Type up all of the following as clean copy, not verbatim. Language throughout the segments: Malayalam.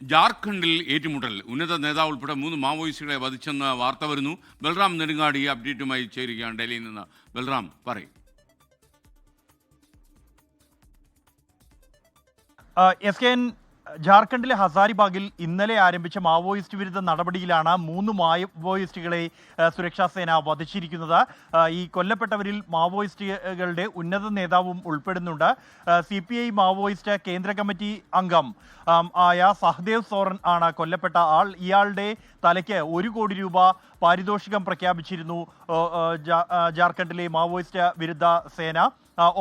ജാർഖണ്ഡിൽ ഏറ്റുമുട്ടൽ ഉന്നത നേതാവ് ഉൾപ്പെടെ 3 മാവോയിസ്റ്റുകളെ വധിച്ചെന്ന വാർത്ത വരുന്നു. ബൽറാം നെടുങ്ങാടി ഈ അപ്ഡേറ്റുമായി ചേരുകയാണ് ഡൽഹിയിൽ നിന്ന്. ബൽറാം പറയും. ജാർഖണ്ഡിലെ ഹസാരിബാഗിൽ ഇന്നലെ ആരംഭിച്ച മാവോയിസ്റ്റ് വിരുദ്ധ നടപടിയിലാണ് 3 മാവോയിസ്റ്റുകളെ സുരക്ഷാ സേന വധിച്ചിരിക്കുന്നത്. ഈ കൊല്ലപ്പെട്ടവരിൽ മാവോയിസ്റ്റുകളുടെ ഉന്നത നേതാവും ഉൾപ്പെടുന്നുണ്ട്. CPI മാവോയിസ്റ്റ് കേന്ദ്ര കമ്മിറ്റി അംഗം ആയ സഹദേവ് സോറൻ ആണ് കൊല്ലപ്പെട്ട ആൾ. ഇയാളുടെ തലയ്ക്ക് 1 കോടി രൂപ പാരിതോഷികം പ്രഖ്യാപിച്ചിരുന്നു ജാർഖണ്ഡിലെ മാവോയിസ്റ്റ് വിരുദ്ധ സേന.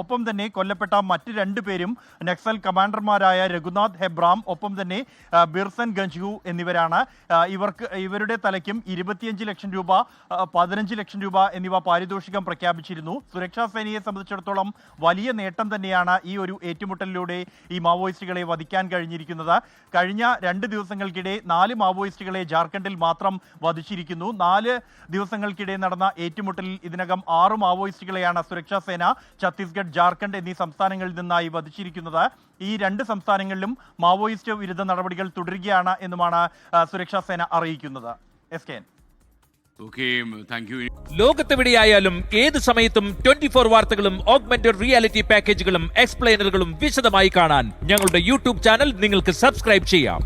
ഒപ്പം തന്നെ കൊല്ലപ്പെട്ട മറ്റ് 2 പേരും നക്സൽ കമാൻഡർമാരായ രഘുനാഥ് ഹെബ്രാം ഒപ്പം തന്നെ ബിർസൻ ഗഞ്ജു എന്നിവരാണ്. ഇവരുടെ തലയ്ക്കും 25 ലക്ഷം രൂപ 15 ലക്ഷം രൂപ എന്നിവ പാരിതോഷികം പ്രഖ്യാപിച്ചിരുന്നു. സുരക്ഷാ സേനയെ സംബന്ധിച്ചിടത്തോളം വലിയ നേട്ടം തന്നെയാണ് ഈ ഒരു ഏറ്റുമുട്ടലിലൂടെ ഈ മാവോയിസ്റ്റുകളെ വധിക്കാൻ കഴിഞ്ഞിരിക്കുന്നത്. കഴിഞ്ഞ 2 ദിവസങ്ങൾക്കിടെ 4 മാവോയിസ്റ്റുകളെ ജാർഖണ്ഡിൽ മാത്രം വധിച്ചിരിക്കുന്നു. 4 ദിവസങ്ങൾക്കിടെ നടന്ന ഏറ്റുമുട്ടലിൽ ഇതിനകം 6 മാവോയിസ്റ്റുകളെയാണ് സുരക്ഷാ സേന ഛത്തീസ്ഗഡ്, ജാർഖണ്ഡ് എന്നീ സംസ്ഥാനങ്ങളിൽ നിന്നായി വധിച്ചിരിക്കുന്നത്. ഈ 2 സംസ്ഥാനങ്ങളിലും മാവോയിസ്റ്റ് വിരുദ്ധ നടപടികൾ തുടരുകയാണ് എന്നുമാണ് സുരക്ഷാ സേന അറിയിക്കുന്നത്. ലോകത്തെവിടെയായാലും ഏത് സമയത്തും 24 വാർത്തകളും ഓഗ്മെന്റഡ് റിയാലിറ്റി പാക്കേജുകളും എക്സ്പ്ലെയിനറുകളും വിശദമായി കാണാൻ ഞങ്ങളുടെ യൂട്യൂബ് ചാനൽ നിങ്ങൾക്ക് സബ്സ്ക്രൈബ് ചെയ്യാം.